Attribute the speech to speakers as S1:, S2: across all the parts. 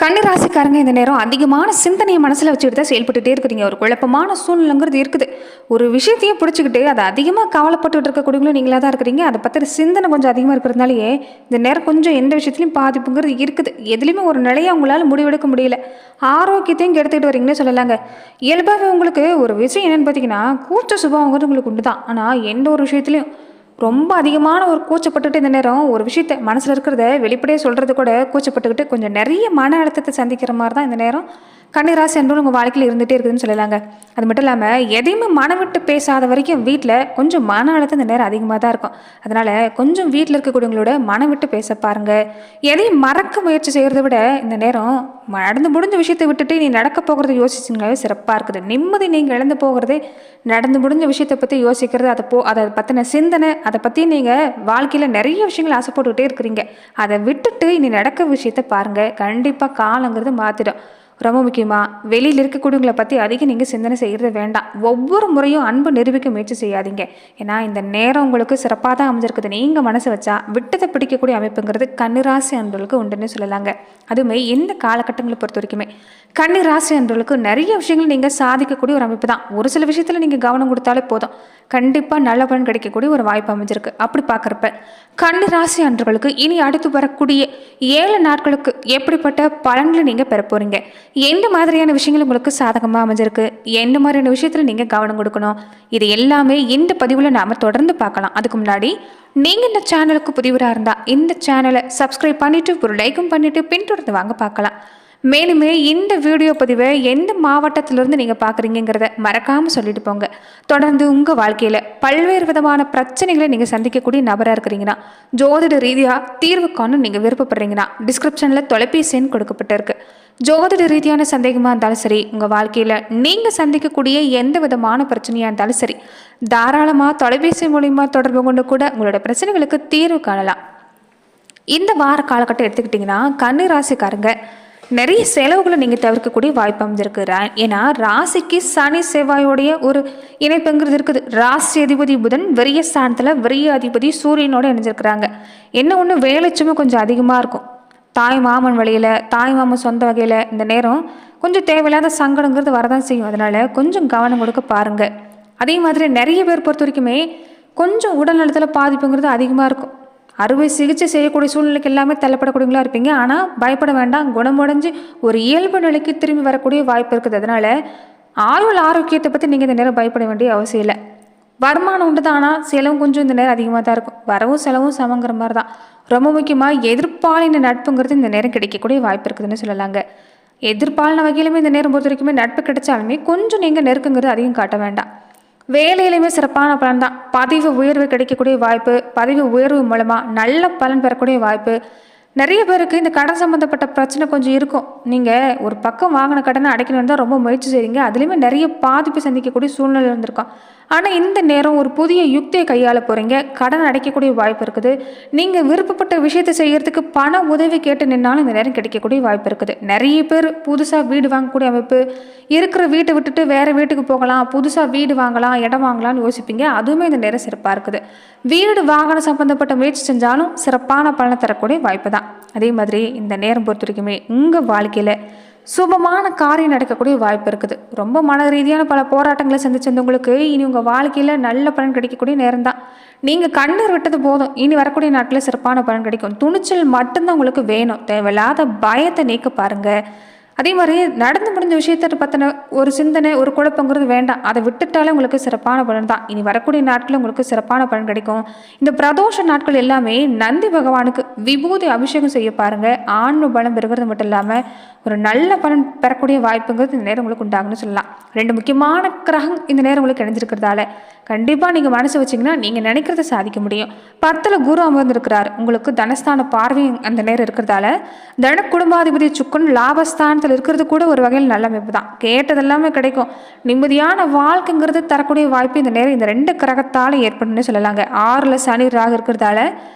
S1: கன்னிராசிக்காரங்க இந்த நேரம் அதிகமான சிந்தனையை மனசில் வச்சுக்கிட்டு தான் செயல்பட்டுட்டே இருக்கிறீங்க. ஒரு குழப்பமான சூழ்நிலைங்கிறது இருக்குது. ஒரு விஷயத்தையும் பிடிச்சிக்கிட்டு அதை அதிகமாக கவலைப்பட்டுட்டு இருக்கக்கூடியவங்களும் நீங்களாக தான் இருக்கிறீங்க. அதை பற்றி சிந்தனை கொஞ்சம் அதிகமாக இருக்கிறதுனாலேயே இந்த நேரம் கொஞ்சம் எந்த விஷயத்துலையும் பாதிப்புங்கிறது இருக்குது. எதுலேயுமே ஒரு நிலையை உங்களால் முடிவெடுக்க முடியல. ஆரோக்கியத்தையும் கெடுத்துக்கிட்டு வரீங்கன்னு சொல்லலாங்க. இயல்பாகவே உங்களுக்கு ஒரு விஷயம் என்னென்னு பார்த்தீங்கன்னா, கூச்ச சுபாவங்கிறது உங்களுக்கு உண்டு தான். ஆனால் எந்த ஒரு விஷயத்துலையும் ரொம்ப அதிகமான ஒரு கூச்சப்பட்டுட்டு இந்த நேரம் ஒரு விஷயத்த மனசில் இருக்கிறத வெளிப்படையாக சொல்கிறது கூட கூச்சப்பட்டுக்கிட்டு கொஞ்சம் நிறைய மன அழுத்தத்தை சந்திக்கிற மாதிரி தான் இந்த நேரம் கன்னிராசி என்பது உங்கள் வாழ்க்கையில் இருந்துகிட்டே இருக்குதுன்னு சொல்லலாங்க. அது மட்டும் இல்லாமல் எதையுமே மனம் விட்டு பேசாத வரைக்கும் வீட்டில் கொஞ்சம் மன அழுத்தம் இந்த நேரம் அதிகமாக தான் இருக்கும். அதனால் கொஞ்சம் வீட்டில் இருக்கக்கூடியவங்களோட மனம் விட்டு பேச பாருங்கள். எதையும் மறக்க முயற்சி செய்கிறத விட இந்த நேரம் நடந்து முடிஞ்ச விஷயத்தை விட்டுட்டு நீ நடக்க போகிறத யோசிச்சிங்களாவே சிறப்பாக இருக்குது. நிம்மதி நீங்கள் இழந்து போகிறதே நடந்து முடிஞ்ச விஷயத்தை பற்றி யோசிக்கிறது, அதை பற்றின சிந்தனை, அதை பற்றி நீங்கள் வாழ்க்கையில் நிறைய விஷயங்கள் ஆசைப்பட்டுக்கிட்டே இருக்கிறீங்க. அதை விட்டுட்டு இனி நடக்க விஷயத்தை பாருங்கள். கண்டிப்பாக காலங்கிறது மாற்றிடும். ரொம்ப முக்கியமாக வெளியில் இருக்கக்கூடியவங்களை பற்றி அதிகம் நீங்கள் சிந்தனை செய்கிறது வேண்டாம். ஒவ்வொரு முறையும் அன்பு நிரூபிக்க முயற்சி செய்யாதீங்க. ஏன்னா இந்த நேரம் உங்களுக்கு சிறப்பாக தான் அமைஞ்சிருக்குது. நீங்கள் மனசை வச்சா விட்டதை பிடிக்கக்கூடிய அமைப்புங்கிறது கன்னிராசி அன்பர்களுக்கு உண்டுன்னு சொல்லலாங்க. அதுவுமே இந்த காலகட்டங்களை பொறுத்த வரைக்குமே கன்னிராசி அன்பர்களுக்கு நிறைய விஷயங்கள் நீங்கள் சாதிக்கக்கூடிய ஒரு அமைப்பு தான். ஒரு சில விஷயத்தில் நீங்கள் கவனம் கொடுத்தாலே போதும், கண்டிப்பாக நல்ல பலன் கிடைக்கக்கூடிய ஒரு வாய்ப்பு அமைஞ்சிருக்கு. அப்படி பார்க்குறப்ப கன்னிராசி அன்பர்களுக்கு இனி அடுத்து வரக்கூடிய 7 நாட்களுக்கு எப்படிப்பட்ட பலன்களை நீங்கள் பெற போகிறீங்க, எந்த மாதிரியான விஷயங்கள் உங்களுக்கு சாதகமாக அமைஞ்சிருக்கு, எந்த மாதிரியான விஷயத்தில் நீங்கள் கவனம் கொடுக்கணும், இது எல்லாமே இந்த பதிவில் நாம் தொடர்ந்து பார்க்கலாம். அதுக்கு முன்னாடி நீங்கள் இந்த சேனலுக்கு புதிவராக இருந்தால் இந்த சேனலை சப்ஸ்கிரைப் பண்ணிவிட்டு ஒரு லைக்கும் பண்ணிவிட்டு பின்தொடர்ந்து வாங்க பார்க்கலாம். மேலுமே இந்த வீடியோ பதிவை எந்த மாவட்டத்திலிருந்து நீங்கள் பார்க்குறீங்கிறத மறக்காமல் சொல்லிட்டு போங்க. தொடர்ந்து உங்கள் வாழ்க்கையில் பல்வேறு விதமான பிரச்சனைகளை நீங்கள் சந்திக்கக்கூடிய நபராக இருக்கிறீங்கன்னா, ஜோதிட ரீதியாக தீர்வு காண நீங்கள் விருப்பப்படுறீங்கன்னா டிஸ்கிரிப்ஷனில் தொலைபேசி எண் கொடுக்கப்பட்டிருக்கு. ஜோதிட ரீதியான சந்தேகமாக இருந்தாலும் சரி, உங்கள் வாழ்க்கையில் நீங்கள் சந்திக்கக்கூடிய எந்த விதமான பிரச்சனையாக இருந்தாலும் சரி, தாராளமாக தொலைபேசி மூலிமா தொடர்பு கொண்டு கூட உங்களோட பிரச்சனைகளுக்கு தீர்வு காணலாம். இந்த வார காலகட்டம் எடுத்துக்கிட்டிங்கன்னா கன்னிராசிக்காரங்க நிறைய செலவுகளை நீங்கள் தவிர்க்கக்கூடிய வாய்ப்பு அமைஞ்சிருக்கு. ஏன்னா ராசிக்கு சனி செவ்வாயோடைய ஒரு இணைப்புங்கிறது இருக்குது. ராசி அதிபதி புதன் விரிய ஸ்தானத்தில், விரிய அதிபதி சூரியனோடு இணைஞ்சிருக்கிறாங்க. என்ன ஒன்று வேலைச்சுமே கொஞ்சம் அதிகமாக இருக்கும். தாய் மாமன் வழியில், தாய் மாமன் சொந்த வகையில் இந்த நேரம் கொஞ்சம் தேவையில்லாத சங்கடங்கிறது வரதான் செய்யும். அதனால் கொஞ்சம் கவனம் கொடுக்க பாருங்கள். அதே மாதிரி நிறைய பேர் பொறுத்த வரைக்குமே கொஞ்சம் உடல் நலத்தில் பாதிப்புங்கிறது அதிகமாக இருக்கும். அறுவை சிகிச்சை செய்யக்கூடிய சூழ்நிலைக்கு எல்லாமே தள்ளப்படக்கூடியவங்களா இருப்பீங்க. ஆனால் பயப்பட வேண்டாம், குணமடைஞ்சு ஒரு இயல்பு நிலைக்கு திரும்பி வரக்கூடிய வாய்ப்பு இருக்குது. அதனால் ஆயுள் ஆரோக்கியத்தை பற்றி நீங்கள் இந்த நேரம் பயப்பட வேண்டிய அவசியம் இல்லை. வருமானம் உண்டு தான், ஆனால் செலவும் கொஞ்சம் இந்த நேரம் அதிகமாக தான் இருக்கும். வரவும் செலவும் சமங்கிற மாதிரி தான். ரொம்ப முக்கியமாக எதிர்ப்பாலின நட்புங்கிறது இந்த நேரம் கிடைக்கக்கூடிய வாய்ப்பு இருக்குதுன்னு சொல்லலாங்க. எதிர்ப்பாலின வகையிலுமே இந்த நேரம் பொறுத்த வரைக்குமே நட்பு கிடைச்சாலுமே கொஞ்சம் நீங்கள் நெருக்குங்கிறது அதிகம் காட்ட வேண்டாம். வேலையிலுமே சிறப்பான பலன் தான். பதவி உயர்வு கிடைக்கக்கூடிய வாய்ப்பு, பதவி உயர்வு மூலமாக நல்ல பலன் பெறக்கூடிய வாய்ப்பு. நிறைய பேருக்கு இந்த கடன் சம்மந்தப்பட்ட பிரச்சனை கொஞ்சம் இருக்கும். நீங்கள் ஒரு பக்கம் வாங்கின கடனை அடைக்கணும்னு தான் ரொம்ப முயற்சி செய்கிறீங்க. அதுலேயுமே நிறைய பாதிப்பு சந்திக்கக்கூடிய சூழ்நிலை இருந்திருக்கும். ஆனால் இந்த நேரம் ஒரு புதிய யுக்தியை கையாள போகிறீங்க. கடன் அடைக்கக்கூடிய வாய்ப்பு இருக்குது. நீங்கள் விருப்பப்பட்ட விஷயத்தை செய்கிறதுக்கு பண உதவி கேட்டு நின்னாலும் இந்த நேரம் கிடைக்கக்கூடிய வாய்ப்பு இருக்குது. நிறைய பேர் புதுசாக வீடு வாங்கக்கூடிய அமைப்பு, இருக்கிற வீட்டை விட்டுட்டு வேறு வீட்டுக்கு போகலாம், புதுசாக வீடு வாங்கலாம், இடம் வாங்கலாம்னு யோசிப்பீங்க. அதுவுமே இந்த நேரம் சிறப்பாக இருக்குது. வீடு வாகனம் சம்மந்தப்பட்ட முயற்சி செஞ்சாலும் சிறப்பான பலனை தரக்கூடிய வாய்ப்பு தான். அதே மாதிரி இந்த நேரம் பொறுத்த வரைக்குமே உங்கள் வாழ்க்கையில் சுபமான காரியம் நடக்கக்கூடிய வாய்ப்பு இருக்குது. ரொம்ப மன ரீதியான பல போராட்டங்களை சந்திச்சிருந்தவங்களுக்கு இனி உங்கள் வாழ்க்கையில் நல்ல பலன் கிடைக்கக்கூடிய நேரம் தான். நீங்கள் கண்ணீர் விட்டது போதும், இனி வரக்கூடிய நாட்களில் சிறப்பான பலன் கிடைக்கும். துணிச்சல் மட்டும்தான் உங்களுக்கு வேணும். தேவையில்லாத பயத்தை நீக்க பாருங்கள். அதே மாதிரி நடந்து முடிஞ்ச விஷயத்தை பற்றின ஒரு சிந்தனை, ஒரு குழப்பங்கிறது வேண்டாம். அதை விட்டுட்டாலே உங்களுக்கு சிறப்பான பலன் தான். இனி வரக்கூடிய நாட்களில் உங்களுக்கு சிறப்பான பலன் கிடைக்கும். இந்த பிரதோஷ நாட்கள் எல்லாமே நந்தி பகவானுக்கு விபூதி அபிஷேகம் செய்ய பாருங்கள். ஆன்ம பலம் பெறுகிறது மட்டும் இல்லாமல் ஒரு நல்ல பலன் பெறக்கூடிய வாய்ப்புங்கிறது இந்த நேரம் உங்களுக்கு உண்டாகுன்னு சொல்லலாம். 2 முக்கியமான கிரகம் இந்த நேரம் உங்களுக்கு இணைஞ்சிருக்கிறதால கண்டிப்பாக நீங்கள் மனசு வச்சிங்கன்னா நீங்கள் நினைக்கிறத சாதிக்க முடியும். 10ல் குரு அமர்ந்திருக்கிறார். உங்களுக்கு தனஸ்தான பார்வை அந்த நேரம் இருக்கிறதால தன குடும்பாதிபதி சுக்கன் லாபஸ்தானத்தில் இருக்கிறது கூட ஒரு வகையில் நல்ல அமைப்பு தான். கேட்டதெல்லாமே கிடைக்கும். நிம்மதியான வாழ்க்கைங்கிறது தரக்கூடிய வாய்ப்பு இந்த நேரம் இந்த 2 கிரகத்தால் ஏற்படும்னு சொல்லலாங்க. 6ல் சனி ராகு இருக்கிறதால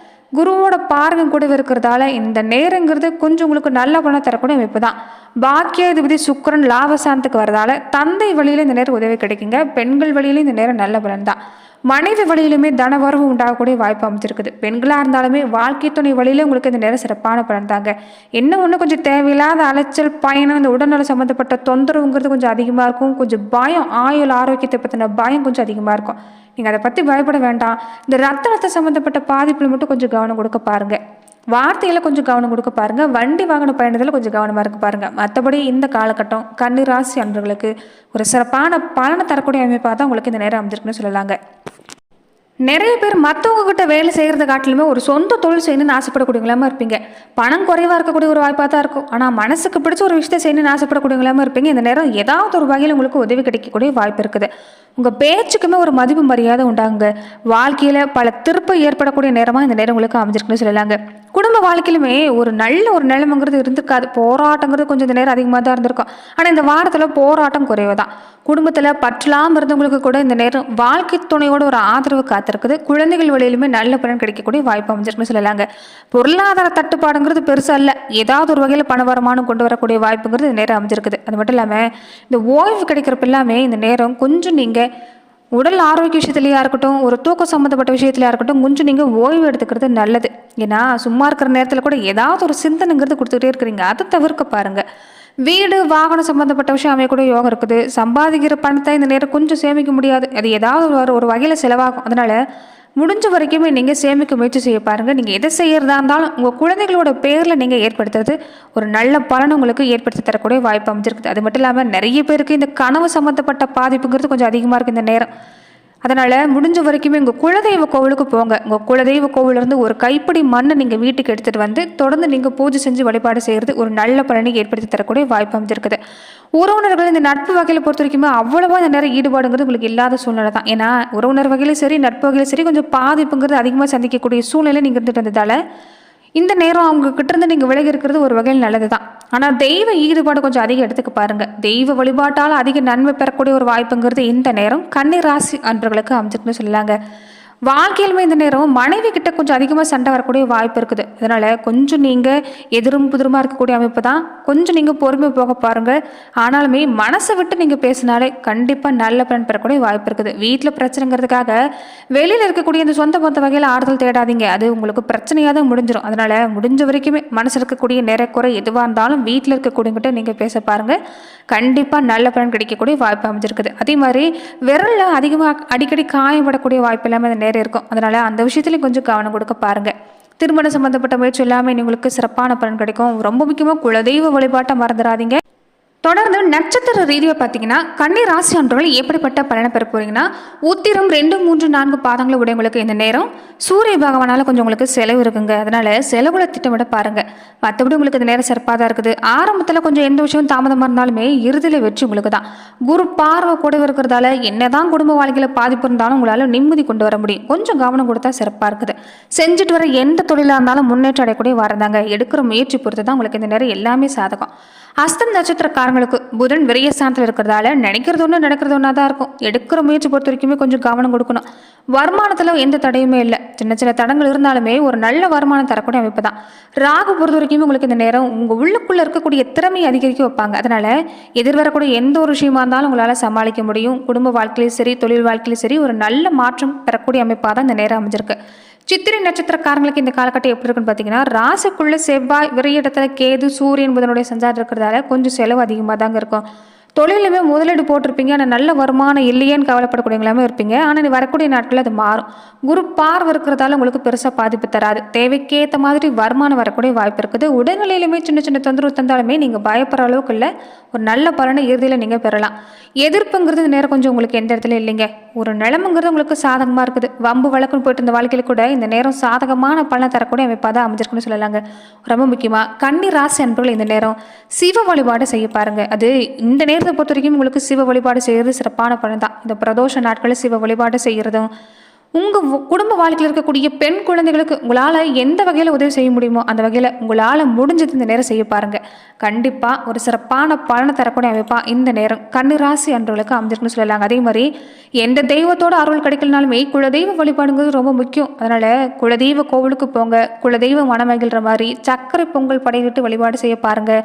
S1: குருவோட பார்வை கூட இருக்கிறதால இந்த நேரங்கிறது கொஞ்சம் உங்களுக்கு நல்ல பணம் தரக்கூடிய அமைப்பு தான். பாக்கியாதிபதி சுக்கிரன் லாபஸ்தானத்துக்கு வரதால தந்தை வழியில் இந்த நேரம் உதவி கிடைக்குங்க. பெண்கள் வழியிலும் இந்த நேரம் நல்ல பலன் தான். மனைவி வழியிலுமே தன வரவு உண்டாகக்கூடிய வாய்ப்பு அமைச்சிருக்குது. பெண்களாக இருந்தாலுமே வாழ்க்கை துணை வழியில உங்களுக்கு இந்த நேரம் சிறப்பான பலன் தாங்க. என்ன ஒன்று கொஞ்சம் தேவையில்லாத அலைச்சல் பயணம், இந்த உடல்நல சம்மந்தப்பட்ட தொந்தரவுங்கிறது கொஞ்சம் அதிகமாக இருக்கும். கொஞ்சம் பயம், ஆயுள் ஆரோக்கியத்தை பற்றின பயம் கொஞ்சம் அதிகமாக இருக்கும். நீங்கள் அதை பற்றி பயப்பட வேண்டாம். இந்த ரத்த சம்மந்தப்பட்ட பாதிப்பில் மட்டும் கொஞ்சம் கவனம் கொடுக்க பாருங்கள். வார்த்தையில் கொஞ்சம் கவனம் கொடுக்க பாருங்கள். வண்டி வாகன பயணத்தில் கொஞ்சம் கவனமாக இருக்க பாருங்கள். மற்றபடி இந்த காலகட்டம் கன்னி ராசி அன்பர்களுக்கு ஒரு சிறப்பான பலனை தரக்கூடிய அமைப்பாக தான் உங்களுக்கு இந்த நேரம் அமைஞ்சிருக்குன்னு சொல்லலாங்க. நிறைய பேர் மற்றவங்க கிட்ட வேலை செய்கிறத காட்டிலுமே ஒரு சொந்த தொழில் செய்யணும்னு ஆசைப்படக்கூடியவங்களாம இருப்பீங்க. பணம் குறைவாக இருக்கக்கூடிய ஒரு வாய்ப்பாக தான் இருக்கும். ஆனால் மனசுக்கு பிடிச்ச ஒரு விஷயத்தை செய்யணும்னு ஆசைப்படக்கூடியவங்களாம இருப்பீங்க. இந்த நேரம் ஏதாவது ஒரு வகையில் உங்களுக்கு உதவி கிடைக்கக்கூடிய வாய்ப்பு இருக்குது. உங்கள் பேச்சுக்குமே ஒரு மதிப்பு மரியாதை உண்டாகுங்க. வாழ்க்கையில் பல திருப்ப ஏற்படக்கூடிய நேரமாக இந்த நேரம் உங்களுக்கு அமைஞ்சிருக்குன்னு சொல்லலாங்க. குடும்ப வாழ்க்கையிலுமே ஒரு நல்ல ஒரு நிலைமைங்கிறது இருந்திருக்காது. போராட்டங்கிறது கொஞ்சம் இந்த நேரம் அதிகமாக தான் இருந்திருக்கும். ஆனால் இந்த வாரத்தில் போராட்டம் குறைவு தான். குடும்பத்தில் பற்றலாமல் இருந்தவங்களுக்கு கூட இந்த நேரம் வாழ்க்கை துணையோட ஒரு ஆதரவு காத்திருக்குது. குழந்தைகள் வழியிலுமே நல்ல பலன் கிடைக்கக்கூடிய வாய்ப்பு அமைஞ்சிருக்குன்னு சொல்லலாங்க. பொருளாதார தட்டுப்பாடுங்கிறது பெருசாக இல்லை. ஏதாவது ஒரு வகையில் பண வருமானம் கொண்டு வரக்கூடிய வாய்ப்புங்கிறது இந்த நேரம் அமைஞ்சிருக்குது. அது மட்டும் இல்லாமல் இந்த ஓய்வு கிடைக்கிறப்ப எல்லாமே இந்த நேரம் கொஞ்சம் நீங்கள் உடல் ஆரோக்கிய விஷயத்துலையா இருக்கட்டும், ஒரு தூக்கம் சம்மந்தப்பட்ட விஷயத்துலையா இருக்கட்டும், கொஞ்சம் நீங்கள் ஓய்வு எடுத்துக்கிறது நல்லது. ஏன்னா சும்மா இருக்கிற நேரத்தில் கூட ஏதாவது ஒரு சிந்தனைங்கிறது கொடுத்துக்கிட்டே இருக்கிறீங்க. அதை தவிர்க்க பாருங்கள். வீடு வாகனம் சம்மந்தப்பட்ட விஷயம் அமையக்கூடிய யோகம் இருக்குது. சம்பாதிக்கிற பணத்தை இந்த நேரம் கொஞ்சம் சேமிக்க முடியாது. அது ஏதாவது ஒரு வகையில் செலவாகும். அதனால் முடிஞ்ச வரைக்குமே நீங்கள் சேமிக்க முயற்சி செய்ய பாருங்கள். நீங்கள் எதை செய்கிறதா இருந்தாலும் உங்கள் குழந்தைகளோட பேரில் நீங்கள் ஏற்படுத்துறது ஒரு நல்ல பலன் உங்களுக்கு ஏற்படுத்தி தரக்கூடிய வாய்ப்பு அமைஞ்சிருக்குது. அது மட்டும் இல்லாமல் நிறைய பேருக்கு இந்த கனவு சம்மந்தப்பட்ட பாதிப்புங்கிறது கொஞ்சம் அதிகமாக இருக்குது இந்த நேரம். அதனால் முடிஞ்ச வரைக்குமே உங்கள் குலதெய்வ கோவிலுக்கு போங்க. உங்கள் குலதெய்வ கோவிலிருந்து ஒரு கைப்பிடி மண்ணை நீங்கள் வீட்டுக்கு எடுத்துகிட்டு வந்து தொடர்ந்து நீங்கள் பூஜை செஞ்சு வழிபாடு செய்கிறது ஒரு நல்ல பலனை ஏற்படுத்தி தரக்கூடிய வாய்ப்பு அமைஞ்சிருக்குது. உறவினர்கள் இந்த நட்பு வகையில் பொறுத்த வரைக்குமே அவ்வளவா இந்த நேரம் ஈடுபாடுங்கிறது உங்களுக்கு இல்லாத சூழ்நிலை தான். ஏன்னா உறவினர் வகையிலும் சரி நட்பு வகையிலும் சரி கொஞ்சம் பாதிப்புங்கிறது அதிகமாக சந்திக்கக்கூடிய சூழ்நிலை நீங்கள் இருந்துட்டு வந்ததால் இந்த நேரம் அவங்க கிட்ட இருந்து நீங்கள் விலகி இருக்கிறது ஒரு வகையில் நல்லது தான். ஆனால் தெய்வ ஈடுபாடு கொஞ்சம் அதிகம் எடுத்துக்க பாருங்கள். தெய்வ வழிபாட்டால் அதிக நன்மை பெறக்கூடிய ஒரு வாய்ப்புங்கிறது இந்த நேரம் கன்னி ராசி அன்பர்களுக்கு அமைச்சிருக்குன்னு சொல்லலாங்க. வாழ்க்கையிலுமே இந்த நேரம் மனைவி கிட்ட கொஞ்சம் அதிகமாக சண்டை வரக்கூடிய வாய்ப்பு இருக்குது. அதனால் கொஞ்சம் நீங்கள் எதிரும் புதிருமா இருக்கக்கூடிய அமைப்பு தான். கொஞ்சம் நீங்கள் பொறுமை போக பாருங்கள். ஆனாலுமே மனசை விட்டு நீங்கள் பேசினாலே கண்டிப்பாக நல்ல பலன் பெறக்கூடிய வாய்ப்பு இருக்குது. வீட்டில் பிரச்சனைங்கிறதுக்காக வெளியில் இருக்கக்கூடிய இந்த சொந்த பந்த வகையில் ஆறுதல் தேடாதீங்க. அது உங்களுக்கு பிரச்சனையாக தான் முடிஞ்சிடும். அதனால் முடிஞ்ச வரைக்குமே மனசில் இருக்கக்கூடிய நிறைய குறை எதுவாக இருந்தாலும் வீட்டில் இருக்கக்கூடியவங்கிட்ட நீங்கள் பேச பாருங்கள். கண்டிப்பாக நல்ல பலன் கிடைக்கக்கூடிய வாய்ப்பு அமைஞ்சிருக்குது. அதே மாதிரி விரலில் அதிகமாக அடிக்கடி காயப்படக்கூடிய வாய்ப்பு எல்லாமே அந்த நேரம் இருக்கும். அதனால் அந்த விஷயத்துலையும் கொஞ்சம் கவனம் கொடுக்க பாருங்கள். திருமணம் சம்மந்தப்பட்ட முயற்சி எல்லாமே உங்களுக்கு சிறப்பான பலன் கிடைக்கும். ரொம்ப முக்கியமாக குலதெய்வ வழிபாட்டை மறந்துடாதீங்க. தொடர்ந்து நட்சத்திர ரீதியாக பார்த்தீங்கன்னா கன்னி ராசி அன்பர்கள் எப்படிப்பட்ட பலனை பெற போறீங்கன்னா, உத்திரம் 2, 3, 4 பாதங்களை உடையவங்களுக்கு இந்த நேரம் சூரிய பகவானால கொஞ்சம் உங்களுக்கு செலவு இருக்குங்க. அதனால செலவுல திட்டமிட பாருங்க. மற்றபடி உங்களுக்கு இந்த நேரம் சிறப்பாக தான் இருக்குது. ஆரம்பத்தில் கொஞ்சம் எந்த விஷயம் தாமதமாக இருந்தாலுமே இறுதியில் வெற்றி உங்களுக்கு தான். குரு பார்வை கூட இருக்கிறதால என்னதான் குடும்ப வாழ்க்கையில் பாதிப்பு இருந்தாலும் உங்களால் நிம்மதி கொண்டு வர முடியும். கொஞ்சம் கவனம் கொடுத்தா சிறப்பாக இருக்குது. செஞ்சுட்டு வர எந்த தொழிலாக இருந்தாலும் முன்னேற்றம் அடையக்கூடிய வரதாங்க. எடுக்கிற முயற்சி பொறுத்து தான் உங்களுக்கு இந்த நேரம் எல்லாமே சாதகம். அஸ்தம் நட்சத்திரக்காரங்களுக்கு புதன் விரயஸ்தானத்தில் இருக்கிறதால நினைக்கிறது ஒன்று நடக்கிறது ஒன்றா தான் இருக்கும். எடுக்கிற முயற்சி பொறுத்த வரைக்குமே கொஞ்சம் கவனம் கொடுக்கணும். வருமானத்தில் எந்த தடையுமே இல்லை. சின்ன சின்ன தடங்கள் இருந்தாலுமே ஒரு நல்ல வருமானம் தரக்கூடிய அமைப்பு தான். ராகு பொறுத்த வரைக்குமே உங்களுக்கு இந்த நேரம் உங்கள் உள்ளுக்குள்ளே இருக்கக்கூடிய திறமையை அதிகரிக்க வைப்பாங்க. அதனால் எதிர்வரக்கூடிய எந்த ஒரு விஷயமா இருந்தாலும் உங்களால் சமாளிக்க முடியும். குடும்ப வாழ்க்கையிலும் சரி தொழில் வாழ்க்கையிலும் சரி ஒரு நல்ல மாற்றம் பெறக்கூடிய அமைப்பாக தான் இந்த நேரம் அமைஞ்சிருக்கு. சித்திரை நட்சத்திரக்காரங்களுக்கு இந்த காலகட்டம் எப்படி இருக்குன்னு பார்த்தீங்கன்னா, ராசிக்குள்ள செவ்வாய் விரையிடத்துல கேது சூரியன் புதனுடைய சஞ்சாரம் இருக்கிறதால கொஞ்சம் செலவு அதிகமாக தாங்க இருக்கும். தொழிலுமே முதலீடு போட்டிருப்பீங்க, ஆனால் நல்ல வருமானம் இல்லையேன்னு கவலைப்படக்கூடியவங்களாமே இருப்பீங்க. ஆனால் நீ வரக்கூடிய நாட்களில் அது மாறும். குரு பார்வை இருக்கிறதால உங்களுக்கு பெருசாக பாதிப்பு தராது. தேவைக்கேற்ற மாதிரி வருமானம் வரக்கூடிய வாய்ப்பு இருக்குது. உடல்நிலையிலுமே சின்ன சின்ன தொந்தரவு தந்தாலுமே நீங்கள் பயப்படுற அளவுக்கு இல்லை. ஒரு நல்ல பலனை இறுதியில் நீங்கள் பெறலாம். எதிர்ப்புங்கிறது நேரம் கொஞ்சம் உங்களுக்கு எந்த இடத்துல இல்லைங்க. ஒரு நிலமுங்கிறது உங்களுக்கு சாதகமாக இருக்குது. வம்பு வழக்குன்னு போயிட்டு இந்த வாழ்க்கையில் கூட இந்த நேரம் சாதகமான பலனை தரக்கூடிய அமைப்பாக தான் அமைஞ்சிருக்குன்னு சொல்லலாங்க. ரொம்ப முக்கியமாக கன்னி ராசி அன்பர்கள் இந்த நேரம் சிவ வழிபாடு செய்ய பாருங்க. அது இந்த நேரத்தை பொறுத்த வரைக்கும் உங்களுக்கு சிவ வழிபாடு செய்கிறது சிறப்பான பலன் தான். இந்த பிரதோஷ நாட்களில் சிவ வழிபாடு செய்கிறதும் உங்கள் குடும்ப வாழ்க்கையில் இருக்கக்கூடிய பெண் குழந்தைகளுக்கு உங்களால் எந்த வகையில் உதவி செய்ய முடியுமோ அந்த வகையில் உங்களால் முடிஞ்சது இந்த நேரம் செய்ய பாருங்கள். கண்டிப்பாக ஒரு சிறப்பான பலனை தரக்கூடிய அமைப்பாக இந்த நேரம் கன்னி ராசி அன்பர்களுக்கு அமைஞ்சிருக்குன்னு சொல்லலாங்க. அதே மாதிரி எந்த தெய்வத்தோட அருள் கிடைக்கலனாலுமே குலதெய்வ வழிபாடுங்கிறது ரொம்ப முக்கியம். அதனால் குலதெய்வ கோவிலுக்கு போங்க. குலதெய்வ மனமகிழ்கிற மாதிரி சர்க்கரை பொங்கல் படையிட்டு வழிபாடு செய்ய பாருங்கள்.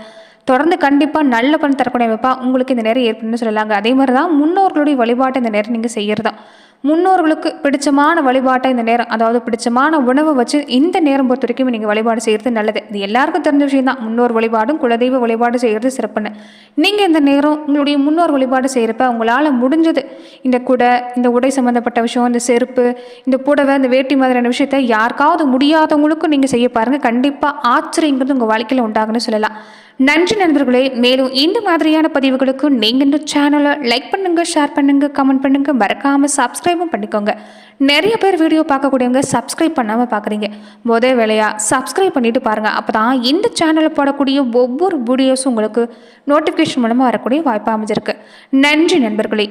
S1: தொடர்ந்து கண்டிப்பாக நல்ல பலன் தரக்கூடிய அமைப்பாக உங்களுக்கு இந்த நேரம் ஏற்படுன்னு சொல்லலாங்க. அதே மாதிரி தான் முன்னோர்களுடைய வழிபாட்டை இந்த நேரம் நீங்கள் செய்கிறதா முன்னோர்களுக்கு பிடிச்சமான வழிபாட்டை இந்த நேரம், அதாவது பிடிச்சமான உணவை வச்சு இந்த நேரம் பொறுத்த வரைக்கும் நீங்கள் வழிபாடு செய்கிறது நல்லது. இது எல்லாருக்கும் தெரிஞ்ச விஷயம் தான். முன்னோர் வழிபாடும் குலதெய்வ வழிபாடு செய்கிறது சிறப்புன்னு. நீங்கள் இந்த நேரம் உங்களுடைய முன்னோர் வழிபாடு செய்கிறப்ப உங்களால் முடிஞ்சது இந்த குடை, இந்த உடை சம்மந்தப்பட்ட விஷயம், இந்த செருப்பு, இந்த புடவை, இந்த வேட்டி மாதிரியான விஷயத்தை யாருக்காவது முடியாதவங்களுக்கும் நீங்கள் செய்ய பாருங்கள். கண்டிப்பாக ஆச்சரியங்கிறது உங்கள் வாழ்க்கையில் உண்டாகுன்னு சொல்லலாம். நன்றி நண்பர்களே. மேலும் இந்த மாதிரியான பதிவுகளுக்கு நீங்கள் இந்த சேனலை லைக் பண்ணுங்கள், ஷேர் பண்ணுங்கள், கமெண்ட் பண்ணுங்கள், மறக்காமல் சப்ஸ்கிரைபும் பண்ணிக்கோங்க. நிறைய பேர் வீடியோ பார்க்கக்கூடியவங்க சப்ஸ்கிரைப் பண்ணாமல் பார்க்குறீங்க. முதல் வேலையாக சப்ஸ்கிரைப் பண்ணிவிட்டு பாருங்கள். அப்போ தான் இந்த சேனலில் போடக்கூடிய ஒவ்வொரு வீடியோஸும் உங்களுக்கு நோட்டிஃபிகேஷன் மூலமாக வரக்கூடிய வாய்ப்பு அமைஞ்சிருக்கு. நன்றி நண்பர்களே.